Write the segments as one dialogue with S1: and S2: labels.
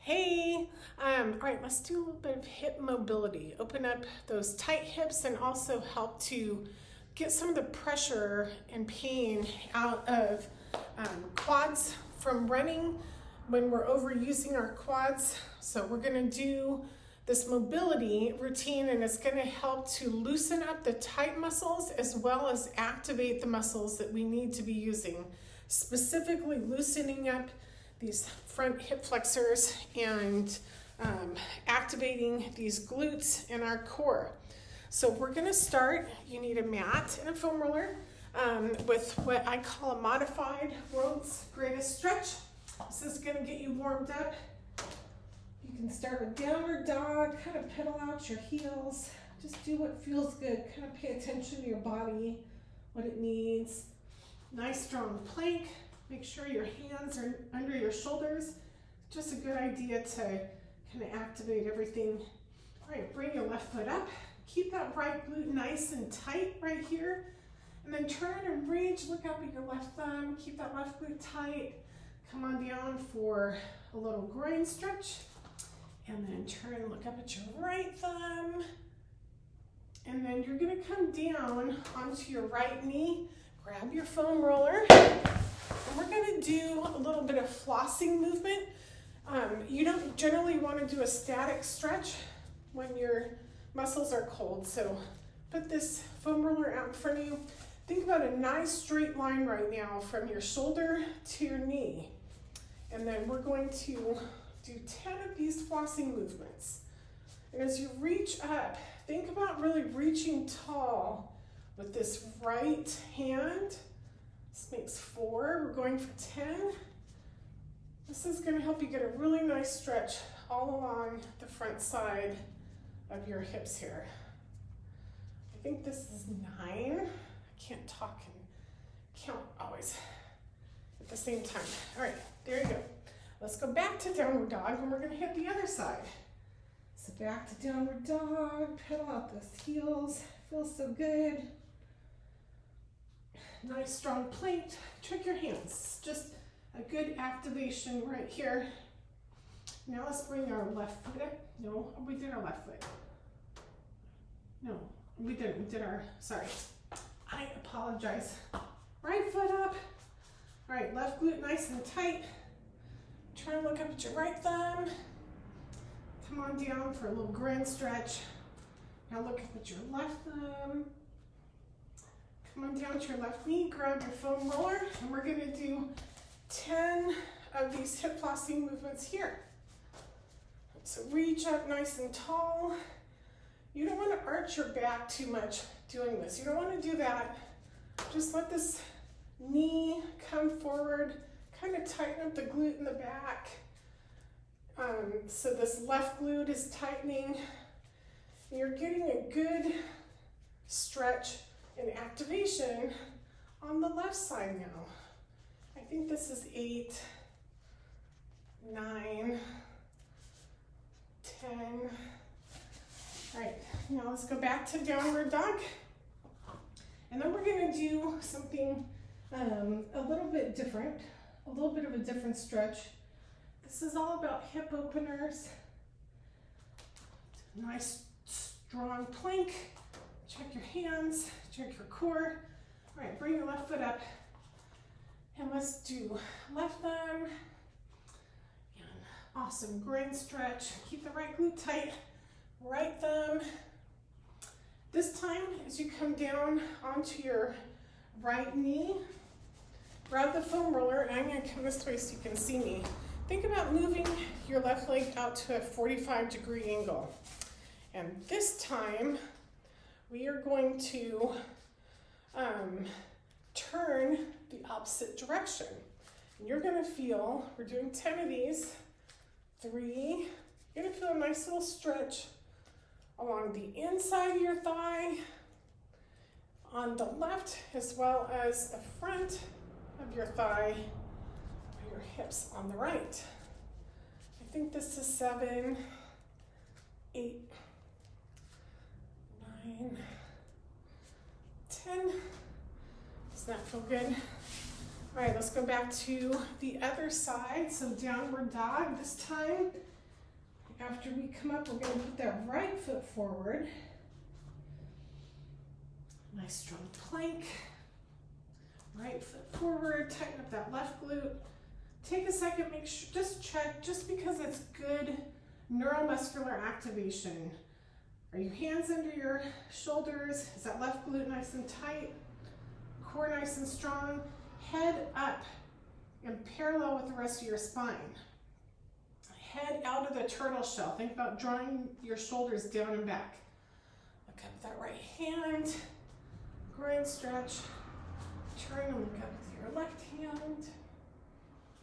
S1: Hey, all right, let's do a little bit of hip mobility. Open up those tight hips and also help to get some of the pressure and pain out of quads from running when we're overusing our quads. So we're gonna do this mobility routine, and it's gonna help to loosen up the tight muscles as well as activate the muscles that we need to be using, specifically loosening up these front hip flexors and activating these glutes and our core. So we're gonna start. You need a mat and a foam roller with what I call a modified world's greatest stretch. This is gonna get you warmed up. You can start with downward dog, kind of pedal out your heels. Just do what feels good. Kind of pay attention to your body, what it needs. Nice strong plank. Make sure your hands are under your shoulders. Just a good idea to kind of activate everything. All right, bring your left foot up. Keep that right glute nice and tight right here. And then turn and reach, look up at your left thumb. Keep that left glute tight. Come on down for a little groin stretch. And then turn and look up at your right thumb. And then you're gonna come down onto your right knee. Grab your foam roller. And we're gonna do a little bit of flossing movement. You don't generally wanna do a static stretch when your muscles are cold. So put this foam roller out in front of you. Think about a nice straight line right now from your shoulder to your knee. And then we're going to do 10 of these flossing movements. And as you reach up, think about really reaching tall with this right hand. This makes 4. We're going for 10. This is going to help you get a really nice stretch all along the front side of your hips here. I think this is 9. I can't talk and count always at the same time. All right, there you go. Let's go back to downward dog, and we're going to hit the other side. So back to downward dog, pedal out those heels. Feels so good. Nice strong plank. Trick your hands. Just a good activation right here. Now let's bring our left foot up. No, we did our left foot. No, we didn't. We did our, sorry. I apologize. Right foot up. All right, left glute nice and tight. Try and look up at your right thumb. Come on down for a little groin stretch. Now look up at your left thumb. Come on down to your left knee, grab your foam roller, and we're gonna do 10 of these hip flossing movements here. So reach up nice and tall. You don't wanna arch your back too much doing this. You don't wanna do that. Just let this knee come forward, kind of tighten up the glute in the back. So this left glute is tightening. You're getting a good stretch and activation on the left side now. I think this is 8, 9, 10. All right, now let's go back to downward dog. And then we're gonna do something a little bit different, a little bit of a different stretch. This is all about hip openers. Nice strong plank. Check your hands, check your core. All right, bring your left foot up. And let's do left thumb. And awesome groin stretch. Keep the right glute tight. Right thumb. This time, as you come down onto your right knee, grab the foam roller, and I'm gonna come this way so you can see me. Think about moving your left leg out to a 45-degree angle. And this time, we are going to turn the opposite direction. And you're gonna feel, we're doing 10 of these, 3, you're gonna feel a nice little stretch along the inside of your thigh, on the left, as well as the front of your thigh, your hips on the right. I think this is 7, 8, 9, 10. Does that feel good? All right, let's go back to the other side. So downward dog this time. After we come up, we're going to put that right foot forward. Nice strong plank. Right foot forward, tighten up that left glute. Take a second, make sure, just check, just because it's good neuromuscular activation. Are your hands under your shoulders? Is that left glute nice and tight? Core nice and strong? Head up and parallel with the rest of your spine. Head out of the turtle shell. Think about drawing your shoulders down and back. Look up with that right hand. Groin stretch. Turn and look up with your left hand.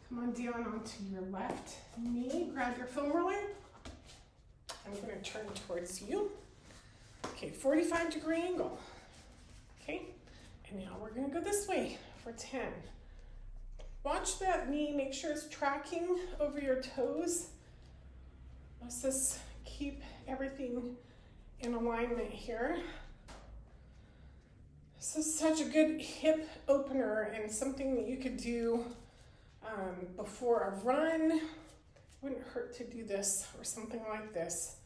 S1: Come on down onto your left knee. Grab your foam roller. I'm going to turn towards you. Okay, 45-degree angle. Okay, and now we're going to go this way for 10. Watch that knee. Make sure it's tracking over your toes. Let's just keep everything in alignment here. This is such a good hip opener and something that you could do before a run. Wouldn't hurt to do this or something like this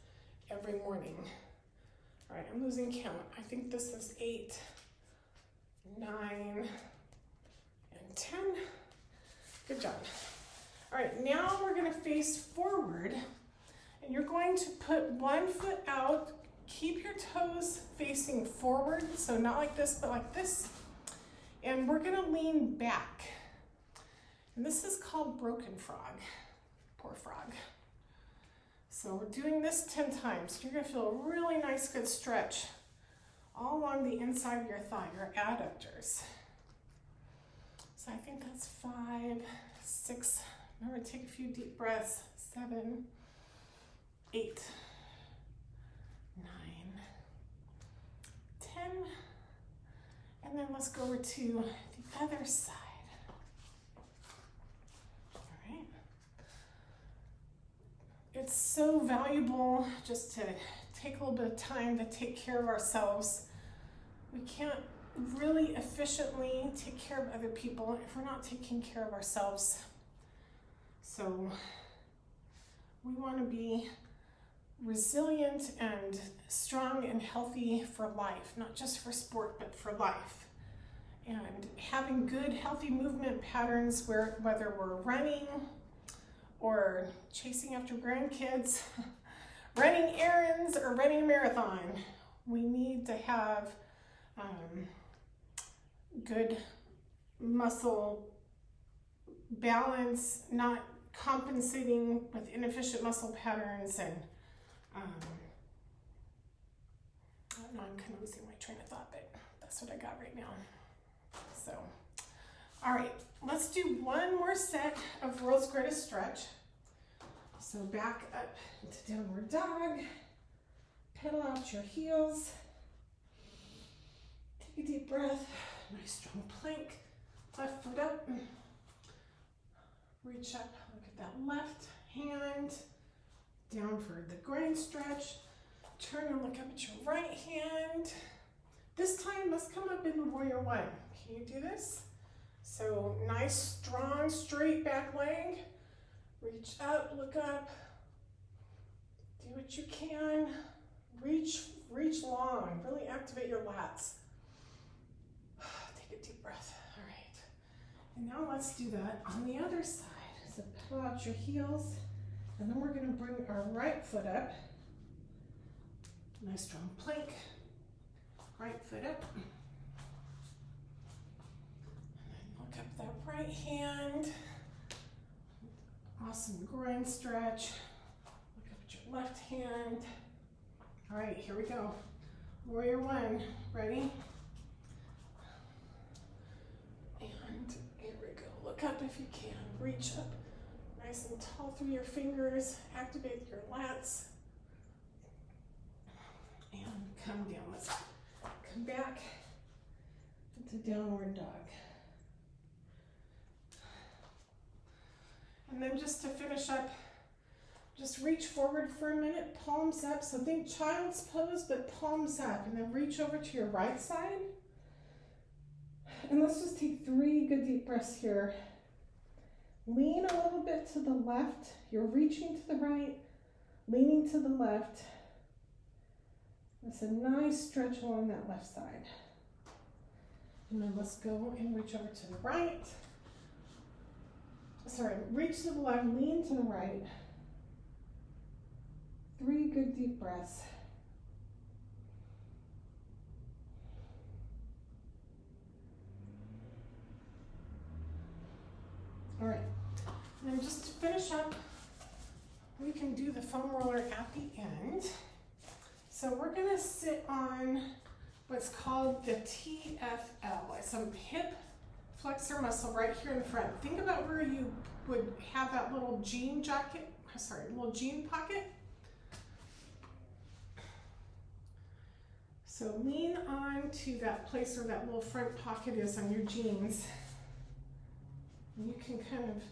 S1: every morning. All right, I'm losing count. I think this is 8, 9, and 10. Good job. All right, now we're gonna face forward, and you're going to put one foot out. Keep your toes facing forward, so not like this, but like this. And we're gonna lean back. And this is called broken frog. Poor frog. So we're doing this 10 times. You're gonna feel a really nice, good stretch all along the inside of your thigh, your adductors. So I think that's 5, 6. Remember, take a few deep breaths. 7, 8, 9, 10. And then let's go over to the other side. It's so valuable just to take a little bit of time to take care of ourselves. We can't really efficiently take care of other people if we're not taking care of ourselves. So we want to be resilient and strong and healthy for life, not just for sport, but for life. And having good, healthy movement patterns whether we're running, or chasing after grandkids, running errands, or running a marathon, we need to have good muscle balance, not compensating with inefficient muscle patterns. And I don't know, I'm kind of losing my train of thought, but that's what I got right now. So, all right, let's do one more set of World's Greatest Stretch. So back up into downward dog, pedal out your heels, take a deep breath, nice strong plank, left foot up, reach up, look at that left hand, down for the groin stretch, turn and look up at your right hand. This time, let's come up into Warrior One. Can you do this? So nice, strong, straight back leg. Reach up, look up. Do what you can. Reach long. Really activate your lats. Take a deep breath. All right. And now let's do that on the other side. So pedal out your heels. And then we're going to bring our right foot up. Nice strong plank. Right foot up. Look up that right hand. Awesome groin stretch. Look up at your left hand. All right, here we go. Warrior One, ready? And here we go. Look up if you can. Reach up nice and tall through your fingers. Activate your lats. And come down. Let's come back into downward dog. And then just to finish up, just reach forward for a minute, palms up. So think child's pose, but palms up. And then reach over to your right side. And let's just take 3 good deep breaths here. Lean a little bit to the left. You're reaching to the right. leaning to the left. That's a nice stretch along that left side. And then let's go and reach over to the right. Sorry, reach to the left, lean to the right. 3 good deep breaths. All right, and then just to finish up, we can do the foam roller at the end. So we're gonna sit on what's called the TFL. It's a hip flexor muscle right here in the front. Think about where you would have that little jean jacket, little jean pocket. So lean on to that place where that little front pocket is on your jeans. You can kind of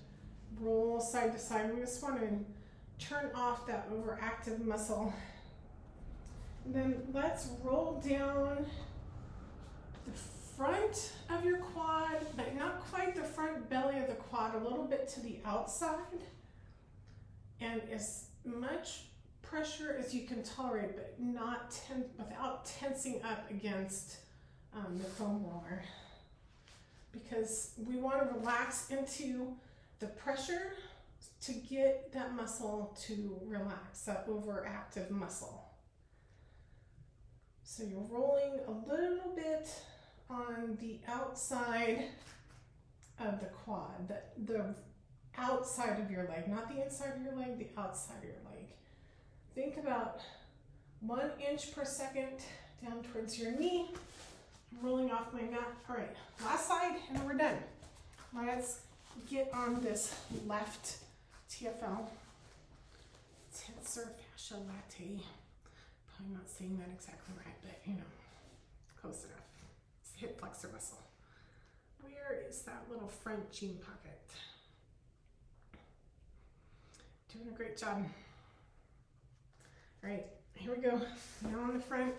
S1: roll side to side. We just want to turn off that overactive muscle. And then let's roll down the front of your quad, but not quite the front belly of the quad, a little bit to the outside. And as much pressure as you can tolerate, but not without tensing up against the foam roller. Because we want to relax into the pressure to get that muscle to relax, that overactive muscle. So you're rolling a little bit on the outside of the quad, the outside of your leg, not the inside of your leg, the outside of your leg. Think about 1 inch per second down towards your knee. I'm rolling off my mat. All right, last side, and then we're done. Let's get on this left TFL, tensor fascia latae. Probably not saying that exactly right, but you know, close enough. It's the hip flexor muscle. Where is that little front jean pocket? Doing a great job. All right, here we go. Now on the front.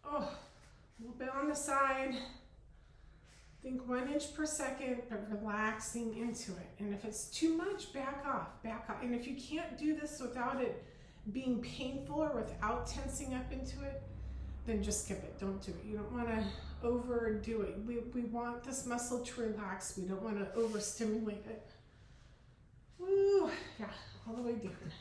S1: Oh, a little bit on the side. Think 1 inch per second, but relaxing into it. And if it's too much, back off, back off. And if you can't do this without it being painful or without tensing up into it, then just skip it. Don't do it. You don't want to overdo it. We want this muscle to relax. We don't want to overstimulate it. Woo, yeah, all the way down.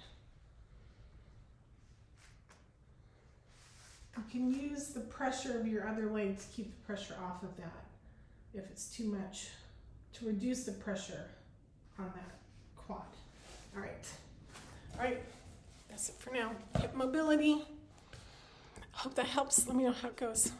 S1: You can use the pressure of your other leg to keep the pressure off of that if it's too much, to reduce the pressure on that quad. All right, that's it for now. Hip mobility. Hope that helps. Let me know how it goes.